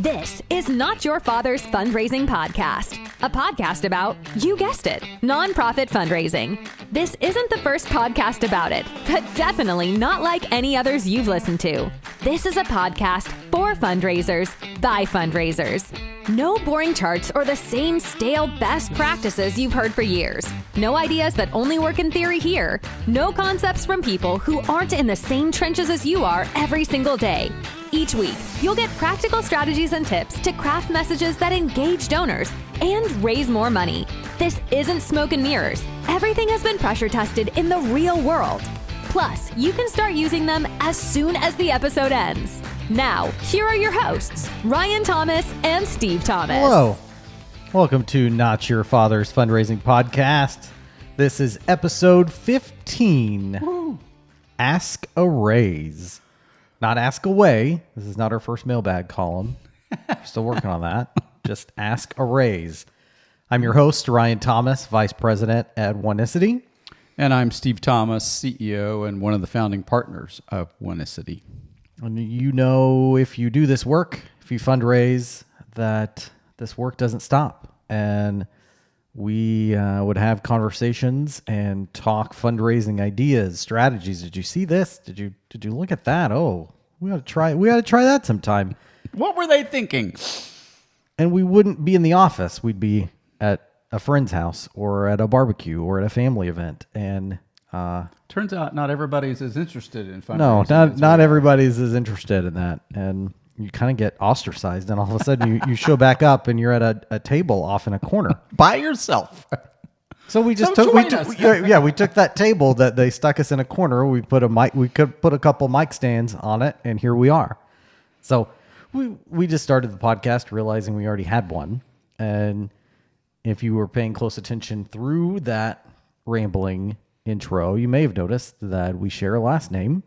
This is Not Your Father's Fundraising Podcast, a podcast about, you guessed it, nonprofit fundraising. This isn't the first podcast about it, but definitely not like any others you've listened to. This is a podcast for fundraisers, by fundraisers. No boring charts or the same stale best practices you've heard for years. No ideas that only work in theory here. No concepts from people who aren't in the same trenches as you are every single day. Each week, you'll get practical strategies and tips to craft messages that engage donors and raise more money. This isn't smoke and mirrors. Everything has been pressure tested in the real world. Plus, you can start using them as soon as the episode ends. Now, here are your hosts, Ryan Thomas and Steve Thomas. Hello. Welcome to Not Your Father's Fundraising Podcast. This is episode 15. Woo. Ask a Raise. Not ask away. This is not our first mailbag column. We're still working on that. Just ask a raise. I'm your host, Ryan Thomas, Vice President at Oneicity. And I'm Steve Thomas, CEO and one of the founding partners of Oneicity. And you know, if you do this work, if you fundraise, that this work doesn't stop. And we would have conversations and talk fundraising ideas, strategies. Did you see this? Did you look at that? Oh, we ought to try that sometime. What were they thinking? And we wouldn't be in the office. We'd be at a friend's house or at a barbecue or at a family event. And turns out not everybody's as interested in fundraising. No, not everybody's as interested in that. And you kind of get ostracized, and all of a sudden you show back up and you're at a table off in a corner. By yourself. So we just took that table that they stuck us in a corner. We put a couple mic stands on it, and here we are. So we just started the podcast realizing we already had one. And if you were paying close attention through that rambling intro, you may have noticed that we share a last name.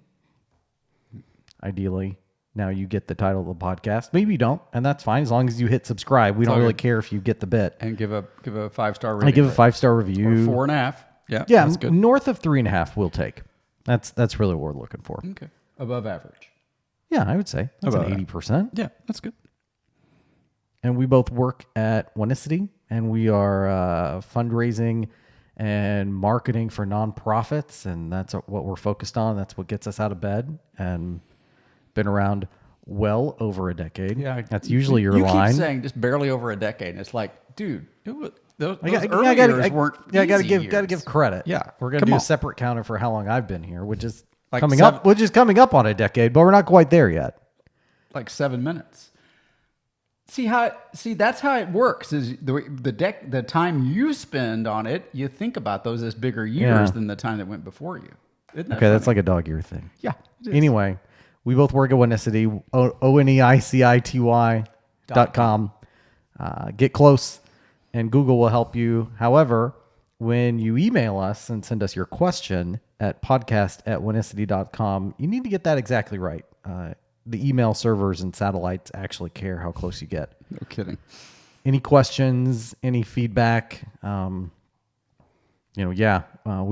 Ideally, now you get the title of the podcast. Maybe you don't, and that's fine as long as you hit subscribe. We don't really care if you get the bit. And give a 5-star rating. I give a 5-star review. Or 4.5. Yeah, that's good. North of 3.5 we'll take. That's really what we're looking for. Okay. Above average. Yeah, I would say. That's an 80%. Yeah, that's good. And we both work at Oneicity, and we are fundraising and marketing for nonprofits, and that's what we're focused on. That's what gets us out of bed, and been around well over a decade. Yeah, that's usually your line. You keep saying just barely over a decade, and it's like, dude, those early years weren't easy I gotta give credit. Yeah, we're gonna do a separate counter for how long I've been here, which is coming up on a decade, but we're not quite there yet. Like 7 minutes. See that's how it works. Is the time you spend on it, you think about those as bigger years than the time that went before you. Isn't that funny? That's like a dog ear thing. Yeah. Anyway, we both work at Oneicity, ONEICITY.com. Get close, and Google will help you. However, when you email us and send us your question at podcast@oneicity.com, you need to get that exactly right. The email servers and satellites actually care how close you get. No kidding. Any questions, any feedback, we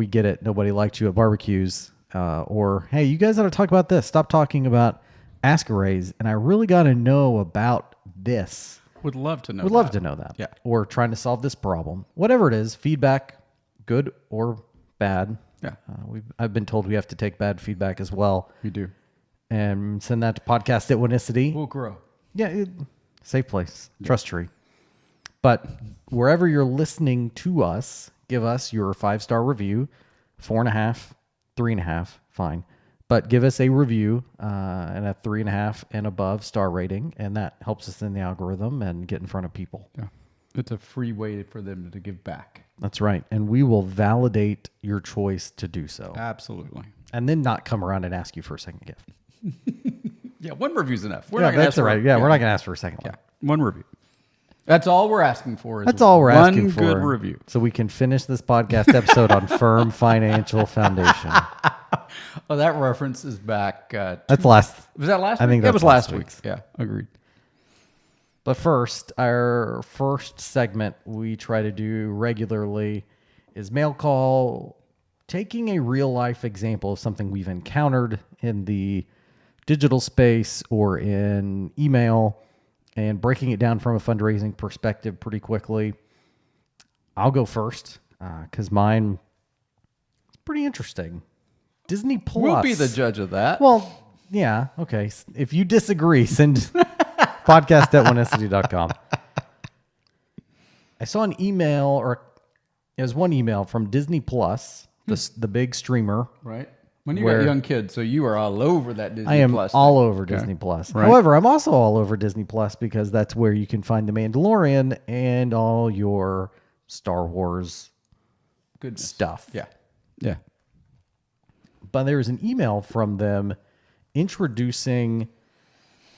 get it. Nobody liked you at barbecues. Or, hey, you guys ought to talk about this. Stop talking about Ask a Raise, and I really got to know about this. Would love to know that. Yeah. Or trying to solve this problem. Whatever it is, feedback, good or bad. Yeah. I've been told we have to take bad feedback as well. We do. And send that to podcast@Oneicity. We'll grow. Yeah, safe place. Yeah. Trust tree. But wherever you're listening to us, give us your 5-star review, 4.5, 3.5, fine. But give us a review and a 3.5 and above star rating, and that helps us in the algorithm and get in front of people. Yeah, it's a free way for them to give back. That's right, and we will validate your choice to do so. Absolutely. And then not come around and ask you for a second gift. Yeah, one review's enough. We're not going to ask for we're not going to ask for a second one. Yeah, one review. That's all we're asking for. That's all we're asking for. One good review. So we can finish this podcast episode on firm financial foundation. Oh, that reference is back. That's last. Was that last week? I think that was last week. Yeah, agreed. But first, our first segment we try to do regularly is mail call, taking a real life example of something we've encountered in the digital space or in email and breaking it down from a fundraising perspective pretty quickly. I'll go first because mine is pretty interesting. Disney Plus. We'll be the judge of that. Well, yeah. Okay. If you disagree, send podcast@oneentity.com. I saw an email, or it was one email from Disney Plus, the big streamer. Right. When you got young kids, so you are all over that Disney Plus. I am Plus all over Disney Plus. Right. However, I'm also all over Disney Plus because that's where you can find The Mandalorian and all your Star Wars stuff. Yeah. Yeah. But there was an email from them introducing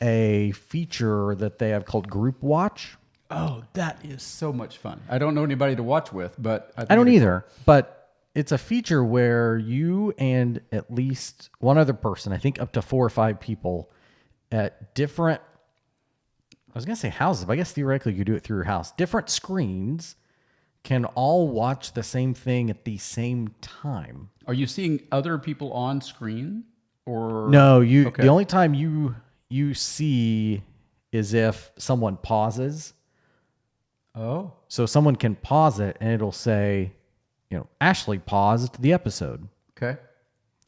a feature that they have called Group Watch. Oh, that is so much fun. I don't know anybody to watch with, but I don't either. But it's a feature where you and at least one other person, I think up to 4 or 5 people at different, I was going to say houses, but I guess theoretically you could do it through your house. Different screens can all watch the same thing at the same time. Are you seeing other people on screen or no? The only time you see is if someone pauses. Oh, so someone can pause it and it'll say, Ashley paused the episode. Okay.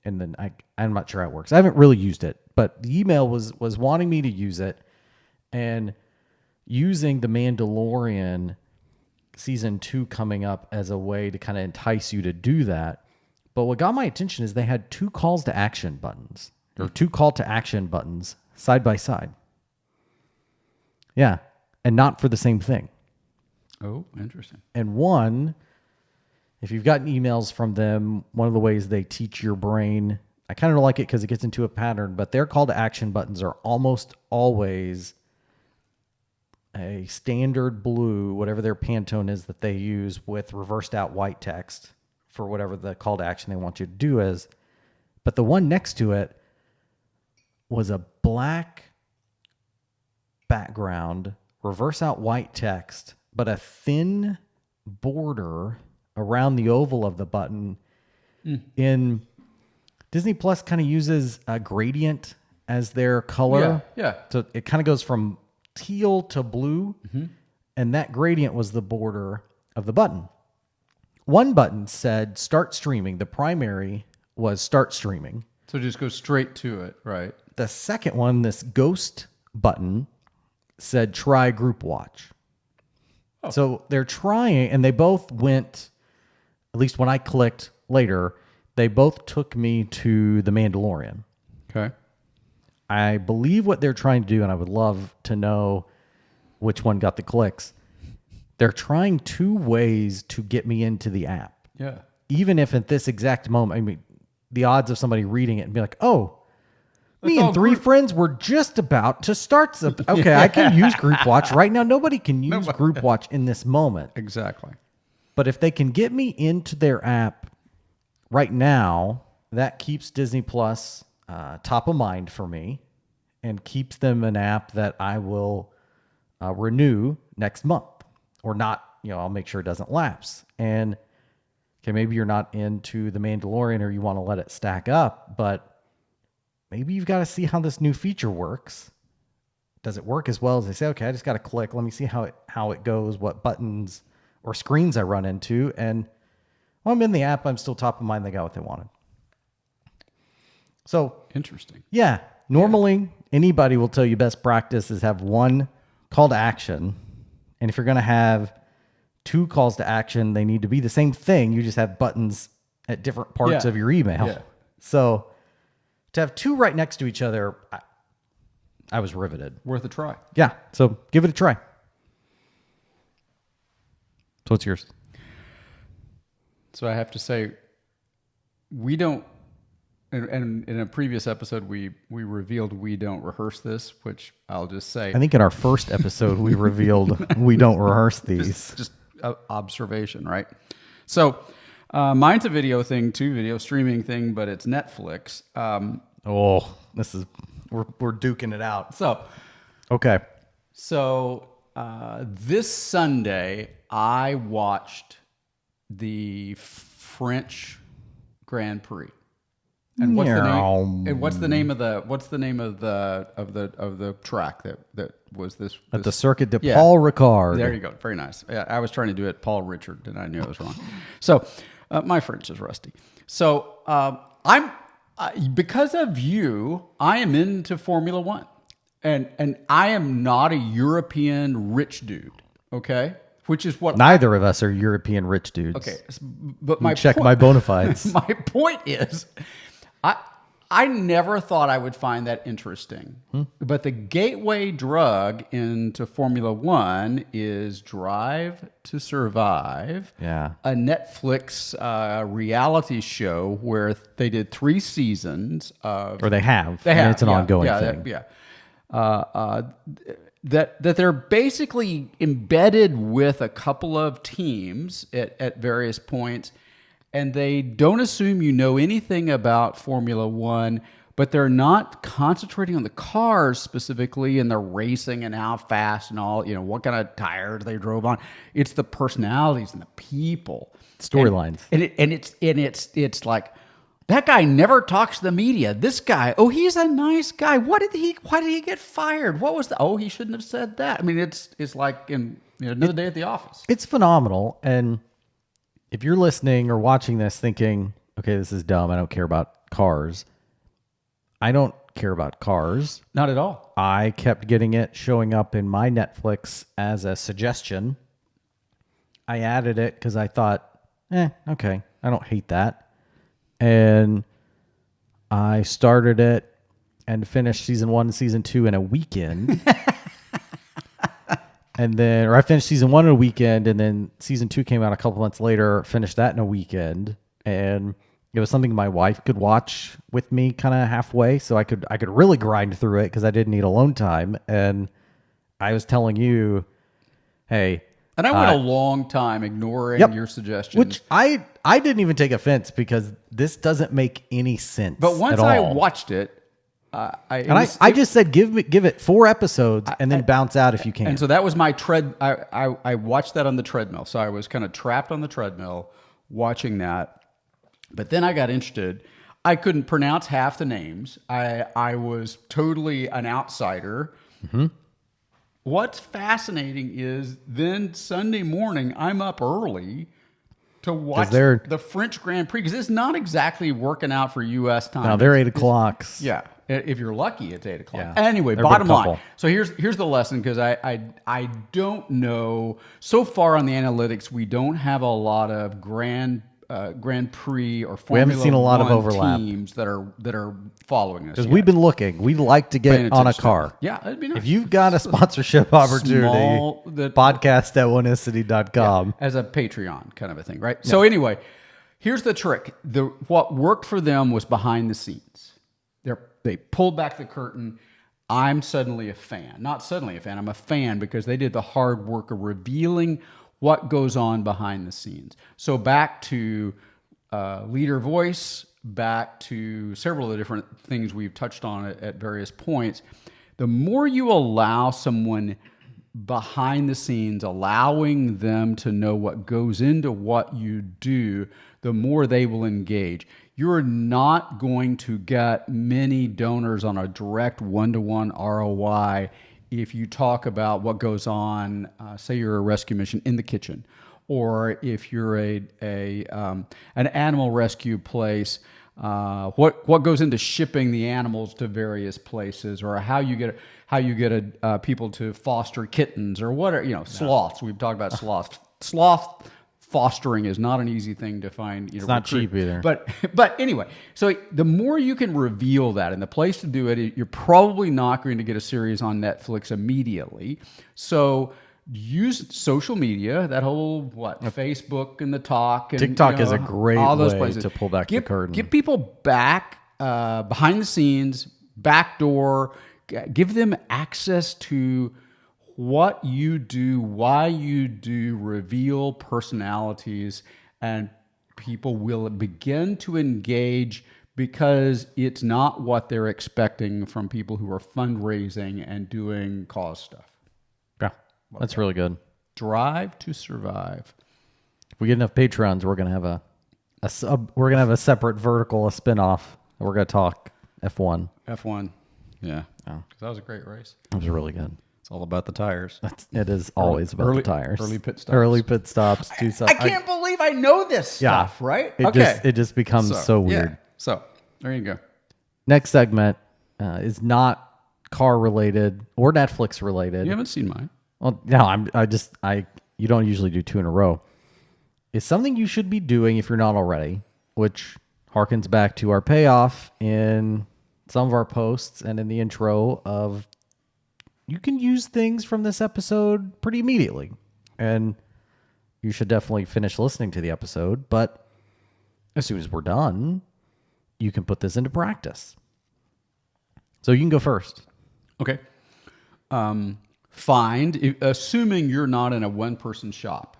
And then I'm not sure how it works. I haven't really used it, but the email was wanting me to use it, and using The Mandalorian season 2 coming up as a way to kind of entice you to do that. But what got my attention is they had 2 calls to action buttons, or 2 call to action buttons side by side. Yeah. And not for the same thing. Oh, interesting. And one, if you've gotten emails from them, one of the ways they teach your brain, I kind of like it because it gets into a pattern, but their call to action buttons are almost always a standard blue, whatever their Pantone is that they use, with reversed out white text for whatever the call to action they want you to do is. But the one next to it was a black background, reverse out white text, but a thin border around the oval of the button. In Disney Plus kind of uses a gradient as their color. Yeah. So it kind of goes from teal to blue, and that gradient was the border of the button. One button said start streaming. The primary was start streaming. So just go straight to it, right? The second one, this ghost button, said try group watch. Oh. So they're trying, and they both went, at least when I clicked later, they both took me to The Mandalorian. Okay. I believe what they're trying to do, and I would love to know which one got the clicks. They're trying 2 ways to get me into the app. Yeah. Even if at this exact moment, I mean, the odds of somebody reading it and be like, oh, me and 3 friends were just about to start. Okay, I can use Group Watch right now. Nobody can use Group Watch in this moment. Exactly. But if they can get me into their app right now, that keeps Disney Plus top of mind for me and keeps them an app that I will renew next month, or not. I'll make sure it doesn't lapse. And okay, maybe you're not into The Mandalorian or you want to let it stack up, but maybe you've got to see how this new feature works. Does it work as well as they say? Okay, I just got to click. Let me see how it goes, what buttons or screens I run into. And while I'm in the app, I'm still top of mind. They got what they wanted. So interesting. Yeah. Normally, anybody will tell you best practice is have 1 call to action. And if you're going to have 2 calls to action, they need to be the same thing. You just have buttons at different parts of your email. Yeah. So to have 2 right next to each other, I was riveted. Worth a try. Yeah. So give it a try. So what's yours? So I have to say, we don't, and in a previous episode, we revealed we don't rehearse this, which I'll just say. I think in our first episode, we revealed we don't rehearse these. Just observation, right? So mine's a video thing too, video streaming thing, but it's Netflix. We're duking it out. So, okay. So this Sunday, I watched the French Grand Prix. And what's the name? And what's the name of the track that was this? At the Circuit de Paul Ricard. There you go. Very nice. Yeah, I was trying to do it Paul Richard, and I knew I was wrong. So my French is rusty. So because of you, I am into Formula One, and I am not a European rich dude. Okay. Which is what neither of us are European rich dudes. Okay, but my bona fides. My point is, I never thought I would find that interesting. But the gateway drug into Formula One is Drive to Survive. Yeah, a Netflix reality show where they did 3 seasons of. Or they have. It's an ongoing thing. That they're basically embedded with a couple of teams at various points, and they don't assume you know anything about Formula One, but they're not concentrating on the cars specifically and the racing and how fast and all, what kind of tires they drove on. It's the personalities and the people. Storylines. And it's like, that guy never talks to the media. This guy, he's a nice guy. Why did he get fired? What was he shouldn't have said that. I mean, it's like in another day at the office. It's phenomenal. And if you're listening or watching this thinking, okay, this is dumb, I don't care about cars. I don't care about cars. Not at all. I kept getting it showing up in my Netflix as a suggestion. I added it because I thought, okay, I don't hate that. And I started it and finished season 1 and season 2 in a weekend. I finished season 1 in a weekend, and then season 2 came out a couple months later, finished that in a weekend. And it was something my wife could watch with me kind of halfway. So I could really grind through it because I didn't need alone time. And I was telling you, hey. And I went a long time ignoring your suggestions. Which I didn't even take offense because this doesn't make any sense. But once I watched it, I just said give it 4 episodes and then bounce out if you can. And so that was my I watched that on the treadmill. So I was kind of trapped on the treadmill watching that. But then I got interested. I couldn't pronounce half the names. I was totally an outsider. Mm-hmm. What's fascinating is then Sunday morning, I'm up early to watch the French Grand Prix because it's not exactly working out for U.S. time. No, they're 8 o'clock. Yeah. If you're lucky, it's 8 o'clock. Yeah. Anyway, bottom line. So here's the lesson because I don't know. So far on the analytics, we don't have a lot of Grand Prix or Formula we haven't seen a lot of overlap teams that are following us because we've been looking. We'd like to get on a car. Yeah, it'd be nice. If you've got a sponsorship opportunity, podcast at oneincity.com as a Patreon kind of a thing, right? Yeah. So anyway, here's the trick. What worked for them was behind the scenes. They pulled back the curtain. I'm suddenly a fan. Not suddenly a fan. I'm a fan because they did the hard work of revealing what goes on behind the scenes. So back to leader voice, back to several of the different things we've touched on at various points. The more you allow someone behind the scenes, allowing them to know what goes into what you do, the more they will engage. You're not going to get many donors on a direct one-to-one ROI if you talk about what goes on, say you're a rescue mission in the kitchen, or if you're an animal rescue place, what goes into shipping the animals to various places, or how you get people to foster kittens, or what sloths. We've talked about sloths. Sloth fostering is not an easy thing to find. It's not cheap either. But anyway, so the more you can reveal that, and the place to do it, you're probably not going to get a series on Netflix immediately. So use social media, that whole Facebook and the talk. And, TikTok is a great all those way places. to pull back the curtain. Get people back behind the scenes, back door. Give them access to what you do, why you do, reveal personalities, and people will begin to engage because it's not what they're expecting from people who are fundraising and doing cause stuff. Yeah, that's really good. Drive to Survive. If we get enough Patrons, we're gonna have a separate vertical, a spinoff We're going to talk F1. F1. Yeah. Oh. That was a great race. It was really good. It's all about the tires. It is always about the tires. Early pit stops. Early pit stops. I can't believe I know this stuff, right? It just becomes so weird. Yeah. So there you go. Next segment is not car related or Netflix related. You haven't seen mine. Well, no, you don't usually do 2 in a row. It's something you should be doing if you're not already, which harkens back to our payoff in some of our posts and in the intro of you can use things from this episode pretty immediately. And you should definitely finish listening to the episode. But as soon as we're done, you can put this into practice. So you can go first. Okay. Assuming you're not in a one-person shop.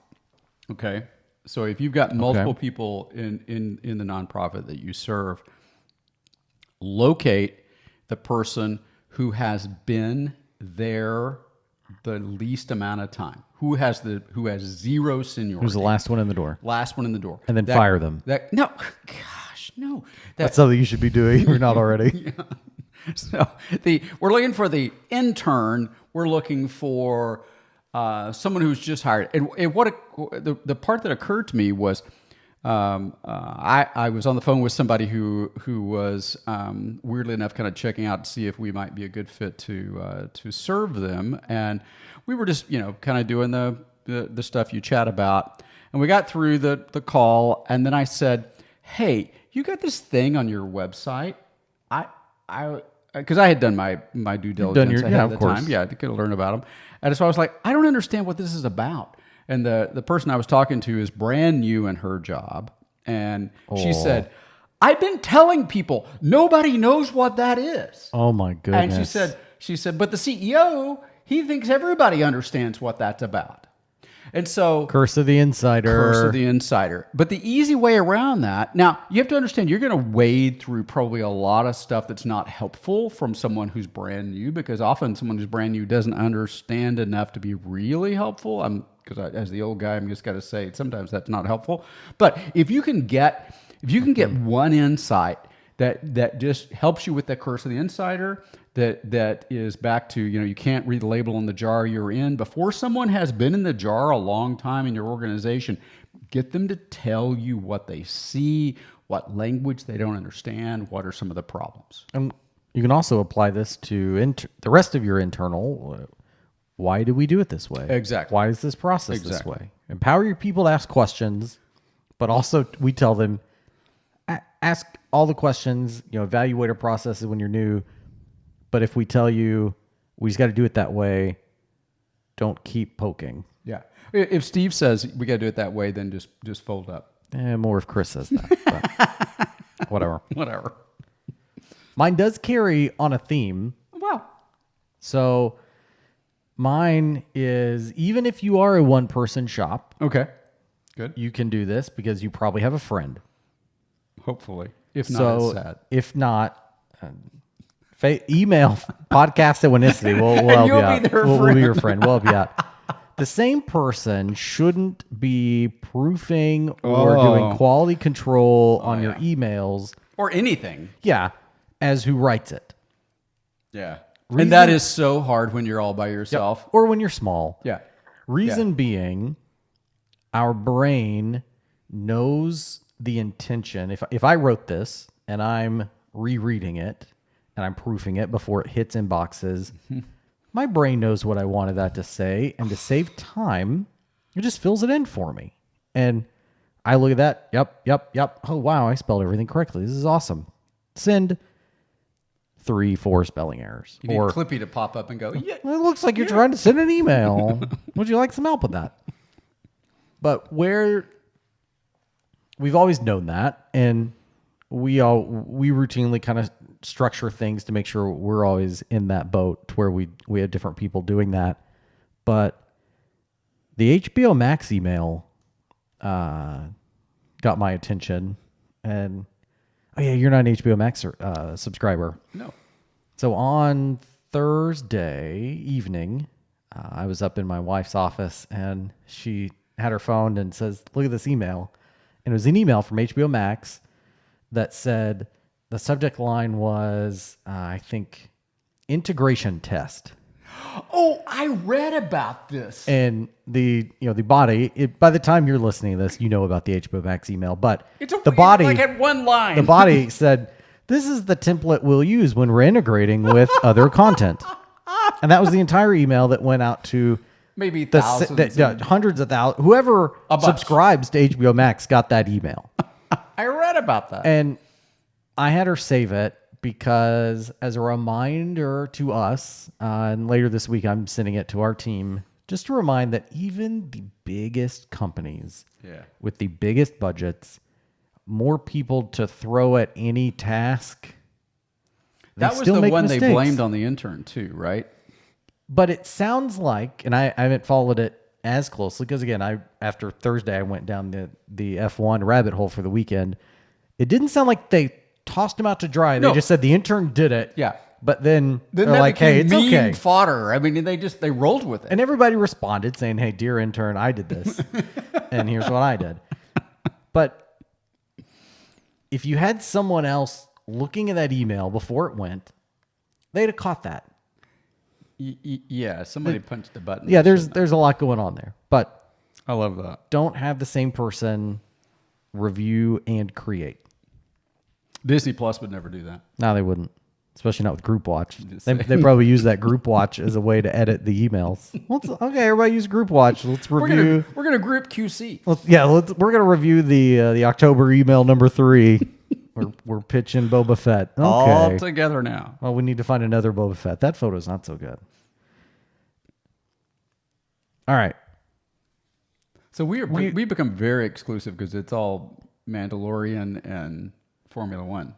Okay. So if you've got multiple people in the nonprofit that you serve, locate the person who has been there the least amount of time, who has zero seniority. Who's the last one in the door? Last one in the door. And then fire them. No. Gosh, no. That's something you should be doing if you're not already. Yeah. So we're looking for the intern. We're looking for someone who's just hired. And the part that occurred to me was I was on the phone with somebody who was weirdly enough kind of checking out to see if we might be a good fit to serve them, and we were just kind of doing the stuff you chat about, and we got through the call, and then I said, "Hey, you got this thing on your website?" Because I had done my due diligence ahead of the time. Yeah, I could learn about them. And so I was like, I don't understand what this is about. And the person I was talking to is brand new in her job. And she said, I've been telling people, nobody knows what that is. Oh, my goodness. And she said, but the CEO, he thinks everybody understands what that's about. And so Curse of the Insider. Curse of the Insider. But the easy way around that, now you have to understand you're going to wade through probably a lot of stuff that's not helpful from someone who's brand new, because often someone who's brand new doesn't understand enough to be really helpful. Because as the old guy, I'm just got to say sometimes that's not helpful. But if you can get one insight that just helps you with the Curse of the Insider, that is back to, you can't read the label on the jar you're in. Before someone has been in the jar a long time in your organization, get them to tell you what they see, what language they don't understand, what are some of the problems. And you can also apply this to the rest of your internal. Why do we do it this way? Exactly. Why is this process this way? Empower your people to ask questions, but also we tell them, ask all the questions, evaluate our processes when you're new. But if we tell you we just got to do it that way, don't keep poking. Yeah. If Steve says we got to do it that way, then just fold up. More if Chris says that. But whatever. Mine does carry on a theme. Wow. So mine is, even if you are a one-person shop. Okay. Good. You can do this because you probably have a friend. Hopefully. If not, it's sad. If not... email podcast at Winicity. We'll help you out. We'll be your friend. We'll help you out. The same person shouldn't be proofing or doing quality control on your emails. Or anything. Yeah, as who writes it. Yeah. And that is so hard when you're all by yourself. Yep. Or when you're small. Yeah. Reason being, our brain knows the intention. If I wrote this and I'm rereading it, and I'm proofing it before it hits inboxes, my brain knows what I wanted that to say, and to save time, it just fills it in for me. And I look at that, yep. Oh, wow, I spelled everything correctly. This is awesome. Send 3-4 spelling errors. You need Clippy to pop up and go, yeah. It looks like you're trying to send an email. Would you like some help with that? But we've always known that, and we routinely kind of structure things to make sure we're always in that boat to where we have different people doing that. But the HBO Max email got my attention, and you're not an HBO Max subscriber. No. So on Thursday evening, I was up in my wife's office, and she had her phone and says, "Look at this email," and it was an email from HBO Max that said The subject line was, I think, integration test. Oh, I read about this. And the body, by the time you're listening to this, you know about the HBO Max email, but the body like had one line. The body said, "This is the template we'll use when we're integrating with other content." And that was the entire email that went out to maybe thousands, hundreds of thousands. Whoever subscribes to HBO Max got that email. I read about that. And I had her save it because as a reminder to us, and later this week I'm sending it to our team, just to remind that even the biggest companies with the biggest budgets, more people to throw at any task. That was the one they blamed on the intern too, right? But it sounds like, and I haven't followed it as closely because again, after Thursday I went down the F1 rabbit hole for the weekend. It didn't sound like they tossed him out to dry. They just said the intern did it. Yeah. But then they're like, hey, it's okay. Fodder. I mean, they rolled with it. And everybody responded saying, hey, dear intern, I did this. And here's what I did. But if you had someone else looking at that email before it went, they'd have caught that. Yeah, somebody punched the button. Yeah, there's a lot going on there. But I love that. Don't have the same person review and create. Disney Plus would never do that. No, they wouldn't. Especially not with Group Watch. They probably use that Group Watch as a way to edit the emails. Okay, everybody use Group Watch. Let's review. We're gonna group QC. We're gonna review the October email number 3. We're pitching Boba Fett. Okay. All together now. Well, we need to find another Boba Fett. That photo's not so good. All right. So we become very exclusive because it's all Mandalorian and Formula One.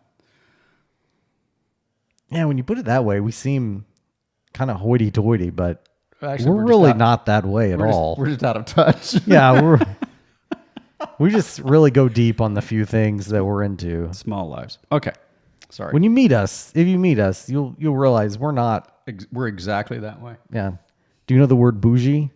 Yeah, when you put it that way, we seem kind of hoity-toity, but actually, we're really not that way at all. We're just out of touch. Yeah, we just really go deep on the few things that we're into. Small lives. Okay, sorry. When you meet us, if you meet us, you'll realize we're not. We're exactly that way. Yeah. Do you know the word bougie?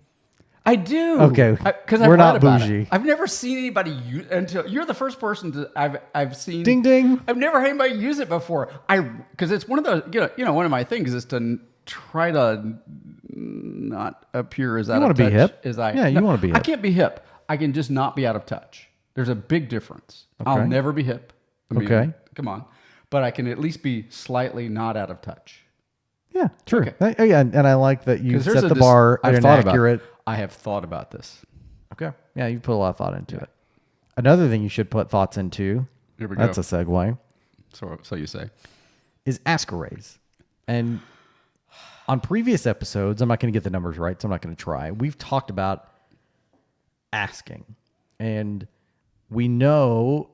I do. Okay, because we're not bougie. I've never seen anybody use until you're the first person I've seen. Ding ding. I've never had anybody use it before. Because it's one of those one of my things is to try to not appear as out of touch. You want to be hip? You want to be hip. I can't be hip. I can just not be out of touch. There's a big difference. Okay. I'll never be hip. Okay. Come on, but I can at least be slightly not out of touch. Yeah, true. Okay. And I like that you set the bar at an accurate. I have thought about this. Okay. Yeah, you put a lot of thought into it. Another thing you should put thoughts into. Here we go. That's a segue. So you say. Is ask a raise. And on previous episodes, I'm not going to get the numbers right, so I'm not going to try. We've talked about asking. And we know,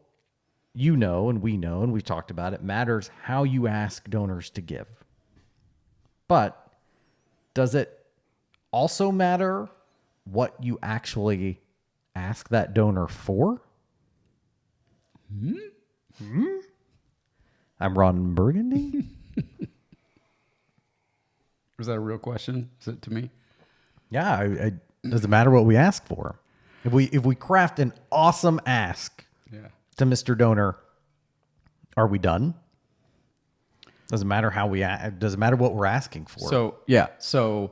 and we know, and we've talked about it, matters how you ask donors to give. But does it also matter what you actually ask that donor for? I'm Ron Burgundy. Was that a real question? Is it to me? Yeah. It doesn't matter what we ask for. If we craft an awesome ask to Mr. Donor, are we done? Doesn't matter how we. Doesn't matter what we're asking for. So yeah. So.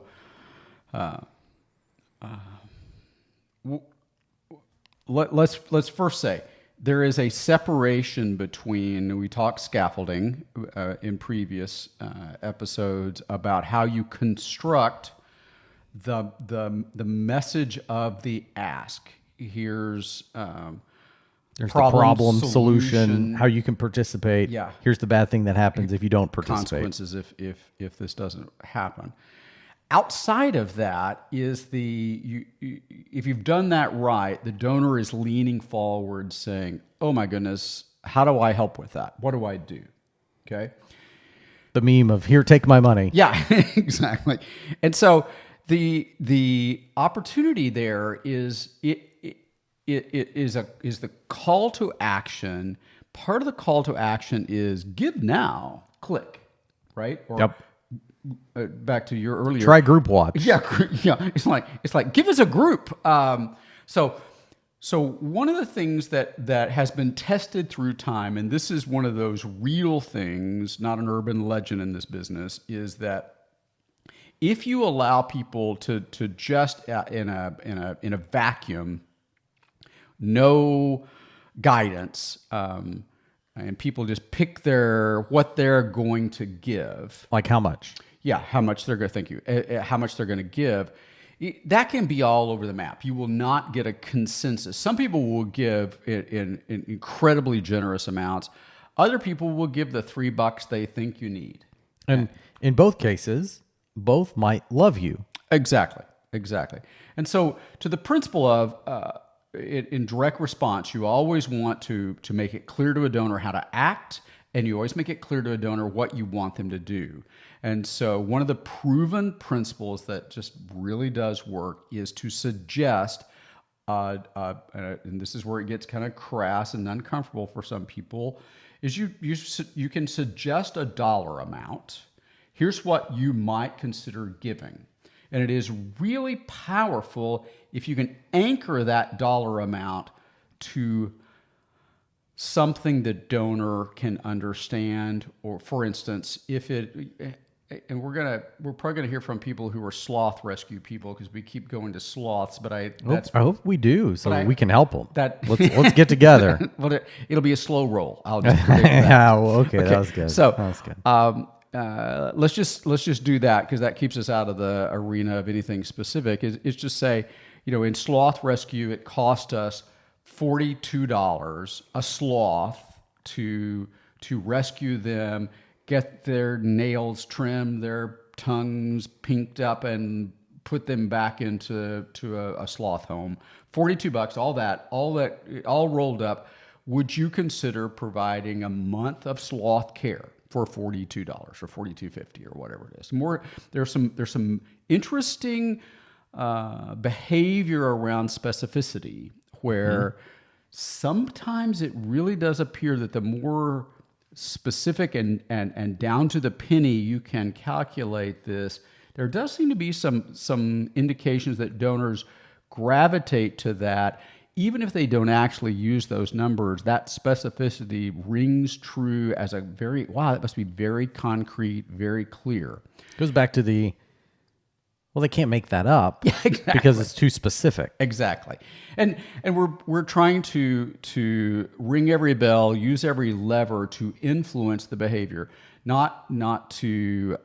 Let's first say there is a separation between, we talked scaffolding in previous episodes about how you construct the message of the ask. Here's there's the problem, solution, how you can participate. Yeah. Here's the bad thing that happens if you don't participate. Consequences if this doesn't happen. Outside of that is if you've done that right, the donor is leaning forward saying, oh my goodness, how do I help with that? What do I do? Okay. The meme of here, take my money. Yeah, exactly. And so the opportunity there is is the call to action. Part of the call to action is give now, click, right? Or, yep. Back to your earlier. Try Group Watch. Yeah. It's like give us a group. So So one of the things that has been tested through time, and this is one of those real things, not an urban legend in this business, is that if you allow people to just in a vacuum, no guidance, and people just pick what they're going to give, Like how much? Yeah, how much they're going to thank you, how much they're going to give. That can be all over the map. You will not get a consensus. Some people will give in incredibly generous amounts. Other people will give the $3 they think you need. And in both cases, both might love you. Exactly. And so to the principle of in direct response, you always want to make it clear to a donor how to act, and you always make it clear to a donor what you want them to do. And so one of the proven principles that just really does work is to suggest, and this is where it gets kind of crass and uncomfortable for some people, is you can suggest a dollar amount. Here's what you might consider giving. And it is really powerful if you can anchor that dollar amount to something the donor can understand. Or for instance, and we're probably gonna hear from people who are sloth rescue people because we keep going to sloths. But I hope we do, so we can help them. Let's get together. Well, it'll be a slow roll. I'll just predict that. Yeah, well, okay, that was good. So that was good. Let's just do that because that keeps us out of the arena of anything specific. Is just say, in sloth rescue, it cost us $42 a sloth to rescue them, get their nails trimmed, their tongues pinked up, and put them back into a sloth home. $42, all rolled up. Would you consider providing a month of sloth care for $42 or $42.50 or whatever it is? There's some interesting behavior around specificity where sometimes it really does appear that the more specific and down to the penny you can calculate this, there does seem to be some indications that donors gravitate to that. Even if they don't actually use those numbers, that specificity rings true as that must be very concrete, very clear. Goes back to they can't make that up because it's too specific. Exactly. And we're trying to ring every bell, use every lever to influence the behavior, not to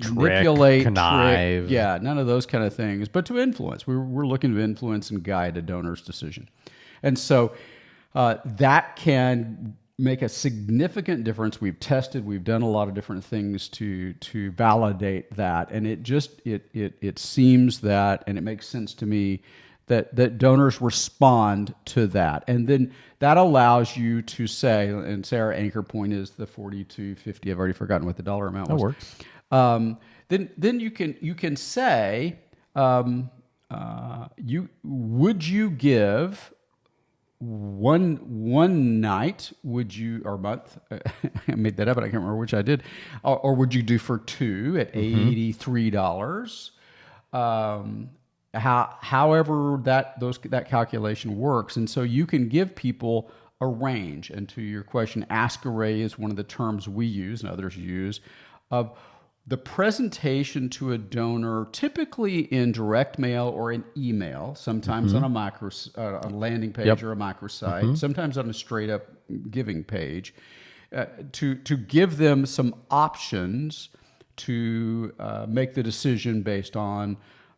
manipulate, connive. None of those kind of things, but to influence. We're looking to influence and guide a donor's decision. And so that can make a significant difference. We've tested, we've done a lot of different things to validate that. And it seems that, and it makes sense to me, that donors respond to that. And then that allows you to say, and say our anchor point is the $42.50. I've already forgotten what the dollar amount was. That works. Then you can say, would you give one night, would you, or month, I made that up, but I can't remember which I did, or would you do for two at $83? However that calculation works. And so you can give people a range. And to your question, ask array is one of the terms we use and others use, of the presentation to a donor, typically in direct mail or in email, sometimes on a landing page or a microsite, sometimes on a straight up giving page, to give them some options to make the decision based on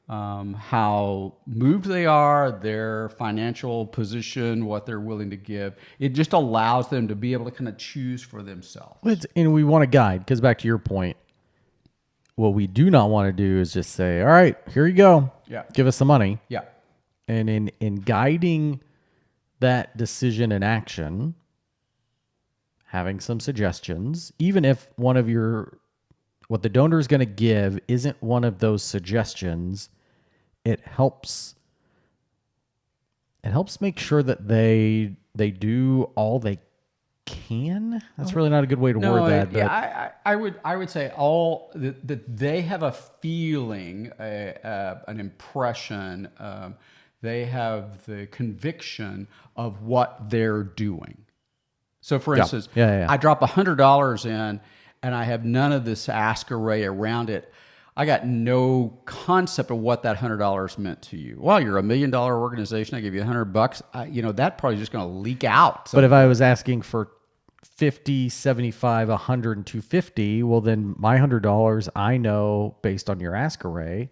how moved they are, their financial position, what they're willing to give. It just allows them to be able to kind of choose for themselves. And we want to guide, because back to your point, what we do not want to do is just say, all right, here you go. Yeah. Give us some money. Yeah. And in guiding that decision and action, having some suggestions, even if what the donor is going to give isn't one of those suggestions, it helps make sure that they do all they can. That's really not a good way to word that. Yeah, I would say that they have a feeling, an impression They have the conviction of what they're doing. So, for instance, I drop $100 in, and I have none of this ask array around it. I got no concept of what that $100 meant to you. Well, you're $1 million organization. I give you $100. That probably just going to leak out. So, but if I was asking for 50, 75, 100, and 250, well, then my $100, I know based on your ask array,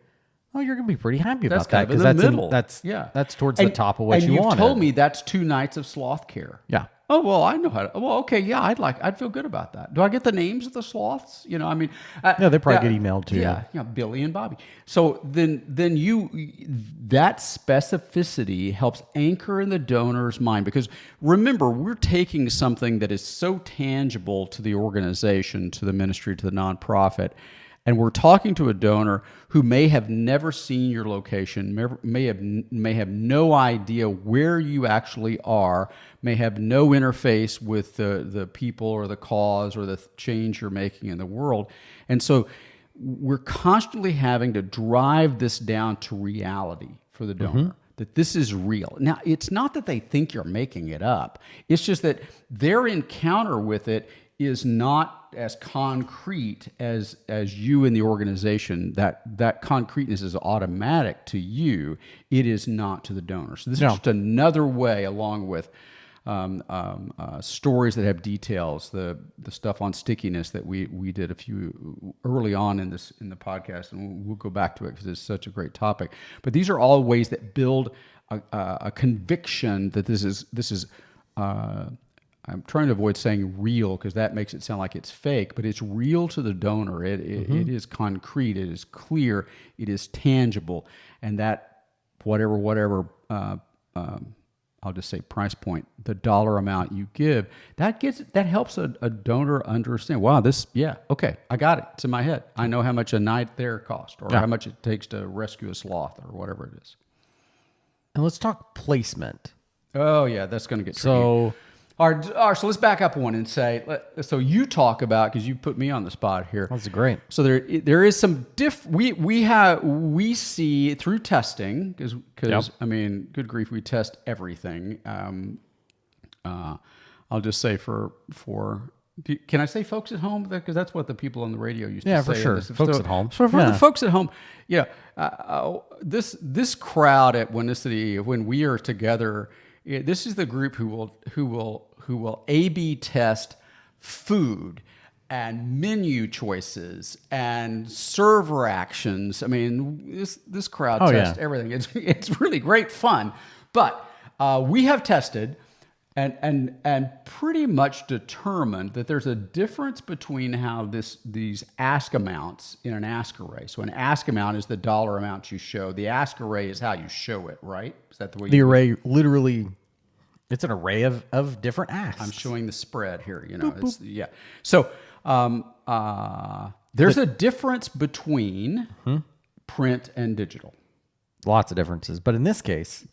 you're going to be pretty happy about that because that's towards the top of what you want. And you've told me that's 2 nights of sloth care. Yeah. Oh, well, I know how to. Well, okay, yeah, I'd feel good about that. Do I get the names of the sloths? They probably get emailed to you. Yeah, Billy and Bobby. So then that specificity helps anchor in the donor's mind, because remember, we're taking something that is so tangible to the organization, to the ministry, to the nonprofit, and we're talking to a donor who may have never seen your location, may have no idea where you actually are, may have no interface with the people or the cause or the change you're making in the world. And so we're constantly having to drive this down to reality for the donor, that this is real. Now, it's not that they think you're making it up. It's just that their encounter with it is not as concrete as you in the organization. That concreteness is automatic to you. It is not to the donor. So this is just another way, along with stories that have details, the stuff on stickiness that we did a few early on in the podcast, and we'll go back to it because it's such a great topic. But these are all ways that build a conviction that this is. I'm trying to avoid saying real, because that makes it sound like it's fake, but it's real to the donor. It is concrete. It is clear. It is tangible. And that whatever, I'll just say price point, the dollar amount you give, that helps a donor understand, wow, okay, I got it. It's in my head. I know how much a night there costs, or how much it takes to rescue a sloth, or whatever it is. And let's talk placement. Oh, yeah, that's going to get tricky. All right, so let's back up one and say, so you talk about, because you put me on the spot here. That's great. So there is some we see through testing, because I mean, good grief, we test everything. I'll just say can I say folks at home? Because that's what the people on the radio used to say. Yeah, for sure. Folks at home. So for the folks at home, this crowd at Winicity, when we are together, this is the group who will A/B test food and menu choices and server actions. I mean, this crowd tests everything. It's really great fun. But we have tested and pretty much determined that there's a difference between how these ask amounts in an ask array. So an ask amount is the dollar amount you show. The ask array is how you show it, right? Is that the way? The array literally, it's an array of different asks. I'm showing the spread here. So there's a difference between print and digital. Lots of differences, but in this case,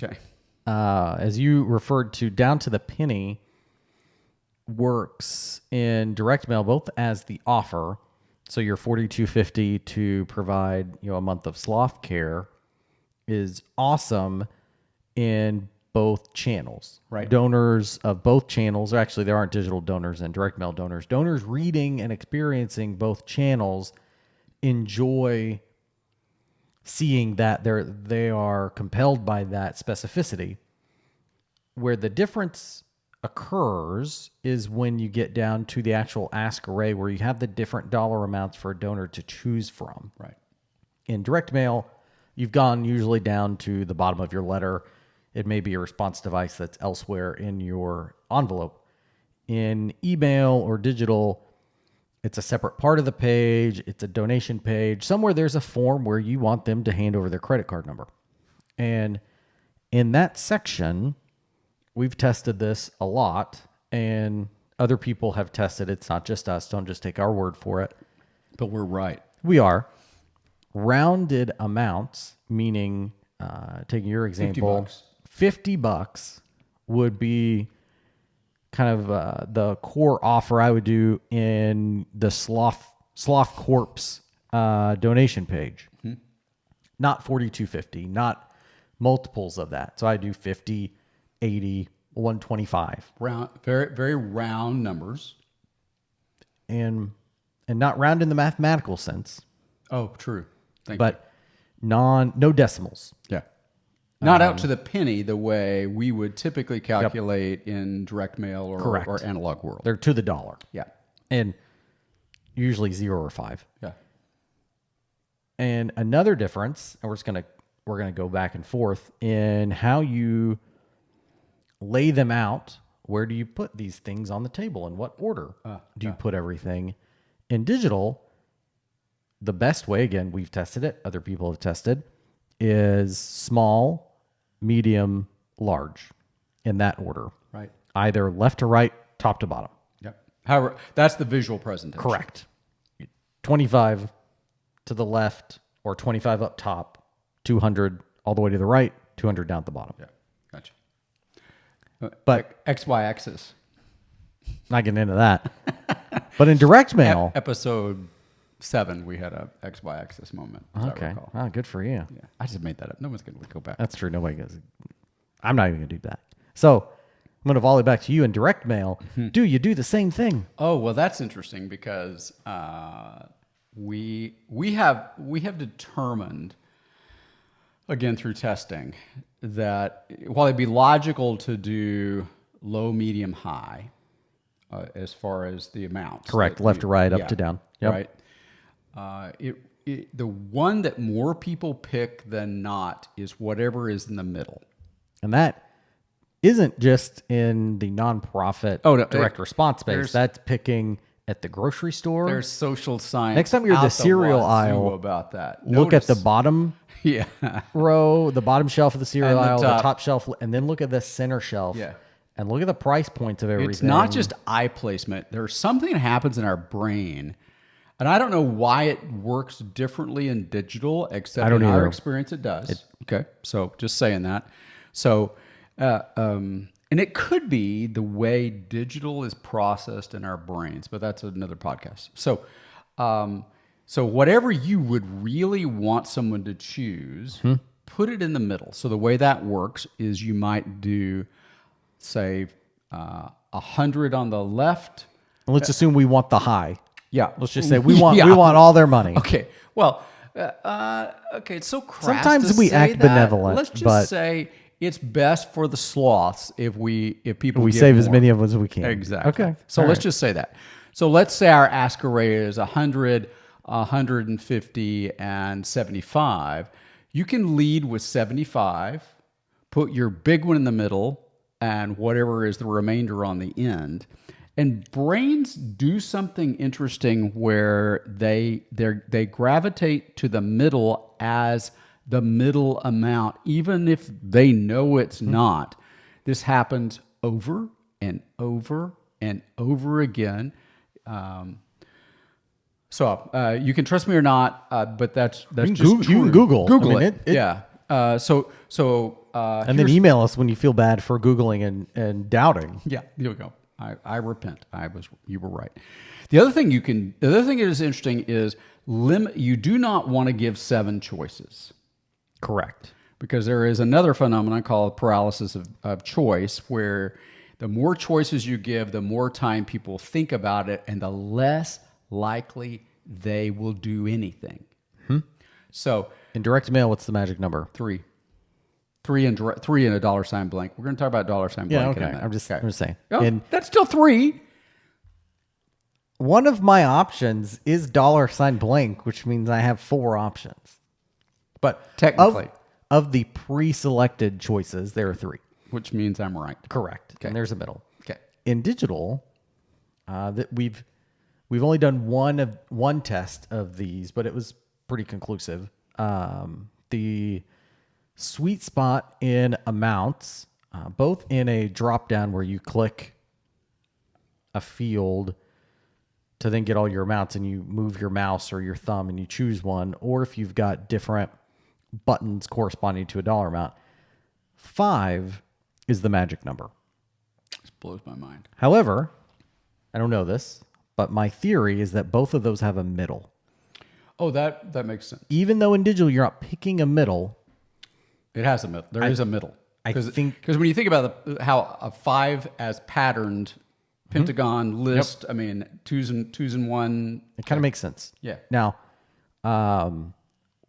as you referred to, down to the penny, works in direct mail both as the offer, so your $42.50 to provide a month of sloth care is awesome in both channels. Right. Donors of both channels, or actually there aren't digital donors and direct mail donors. Donors reading and experiencing both channels enjoy seeing that they are compelled by that specificity. Where the difference occurs is when you get down to the actual ask array, where you have the different dollar amounts for a donor to choose from. Right. In direct mail, you've gone usually down to the bottom of your letter. It may be a response device that's elsewhere in your envelope. In email or digital, it's a separate part of the page. It's a donation page. Somewhere there's a form where you want them to hand over their credit card number. And in that section, we've tested this a lot, and other people have tested it. It's not just us. Don't just take our word for it. But we're right. We are. Rounded amounts, meaning, taking your example, $50 would be kind of the core offer I would do in the Sloth Corpse donation page. Not $42.50, not multiples of that. So I do 50, 80, 125. Round, very, very round numbers. And not round in the mathematical sense. Oh, true. Thank you. But no decimals. Yeah. Not out to the penny the way we would typically calculate in direct mail or analog world. They're to the dollar. Yeah. And usually 0 or 5. Yeah. And another difference, and we're gonna go back and forth in how you lay them out. Where do you put these things on the table? In what order do you put everything? In digital, the best way, again, we've tested it, other people have tested, is small, medium, large, in that order. Right. Either left to right, top to bottom. Yep. However, that's the visual presentation. Correct. 25 to the left or 25 up top, 200 all the way to the right, 200 down at the bottom. Yeah. Gotcha. But XY axis. not getting into that. But in direct mail. Episode 7, we had a XY axis moment. As Okay. I recall. Oh, good for you. Yeah. I just made that up. No one's going to go back. That's true. Nobody goes. I'm not even going to do that. So I'm going to volley back to you in direct mail. Do you do the same thing? Oh, well, that's interesting because we have determined, again through testing, that while it'd be logical to do low, medium, high, as far as the amounts. Correct. Left to right, up to down. Yep. Right. The one that more people pick than not is whatever is in the middle. And that isn't just in the nonprofit direct response space. That's picking at the grocery store. There's social science. Next time you're at the cereal aisle about that. Look at the bottom Yeah. row, the bottom shelf of the cereal And the aisle, the top. top shelf, and then look at the center shelf. Yeah. And look at the price points of everything. It's not just eye placement. There's something that happens in our brain, and I don't know why it works differently in digital, except in our experience it does. Okay, so just saying that. So, and it could be the way digital is processed in our brains, but that's another podcast. So, so whatever you would really want someone to choose, put it in the middle. So the way that works is you might do, say, 100 on the left. Let's assume we want the high. Yeah. Let's just say we want all their money. Okay. Well, okay. It's so crass. Sometimes to we say act that. benevolent, Let's just but say it's best for the sloths if people we give save as more. many of them as we can. Exactly. Okay. So All let's right. just say that. So let's say our ask array is 100, 150, and 75. You can lead with 75, put your big one in the middle, and whatever is the remainder on the end. And brains do something interesting where they gravitate to the middle as the middle amount, even if they know it's not. This happens over and over and over again. So you can trust me or not, but that's just You can Google. Google I mean, it. Yeah. And then email us when you feel bad for Googling and doubting. Yeah, here we go. I repent. You were right. The other thing that is interesting is you do not want to give 7 choices. Correct. Because there is another phenomenon called paralysis of choice, where the more choices you give, the more time people think about it, and the less likely they will do anything. So in direct mail, what's the magic number? 3. 3 and a $sign blank. We're going to talk about $sign blank. Yeah, in a okay. minute. I'm just saying. Oh, And that's still 3. one of my options is $sign blank, which means I have 4 options. But Technically. of the pre-selected choices, there are 3. Which means I'm right. Correct. Okay. And there's a middle. Okay. In digital, that we've only done one test of these, but it was pretty conclusive. The sweet spot in amounts, both in a drop down where you click a field to then get all your amounts and you move your mouse or your thumb and you choose one, or if you've got different buttons corresponding to a dollar amount, 5 is the magic number. This blows my mind. However, I don't know this, but my theory is that both of those have a middle. Oh, that makes sense. Even though in digital you're not picking a middle, It has a middle. There is a middle. I think because when you think about how a 5 as patterned pentagon list, I mean twos and one, it kind of makes sense. Yeah. Now,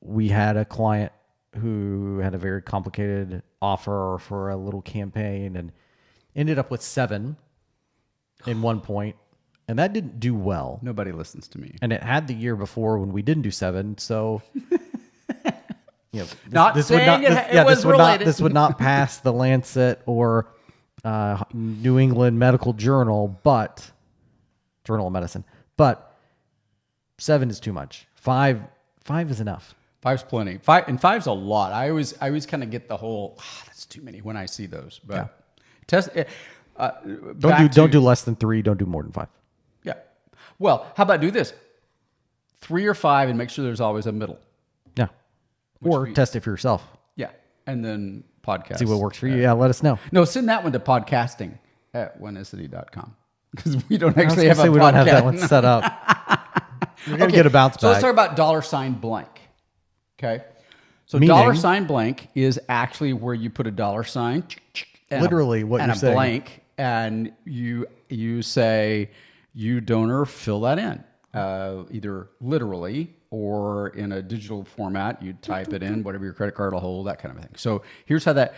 we had a client who had a very complicated offer for a little campaign and ended up with 7 in one point, and that didn't do well. Nobody listens to me. And it had the year before when we didn't do 7, so this would not pass the Lancet or New England Medical Journal, but Journal of Medicine. But 7 is too much. 5 is enough. 5's plenty. 5's a lot. I always kind of get the whole that's too many when I see those. But test. Don't do less than 3. Don't do more than 5. Yeah. Well, how about do this? 3 or 5, and make sure there's always a middle. Yeah. Or test it for yourself. Yeah, and then podcast. See what works for you. Yeah, let us know. No, send that one to podcasting@oneicity.com because we don't actually have a podcast. We don't have that one set up. You're going to get a bounce back. So let's talk about $blank. Okay. So $blank is actually where you put a $. Literally what you're saying. Blank, and you say, you donor, fill that in. Either literally or in a digital format, you type it in, whatever your credit card will hold, that kind of thing. So here's how that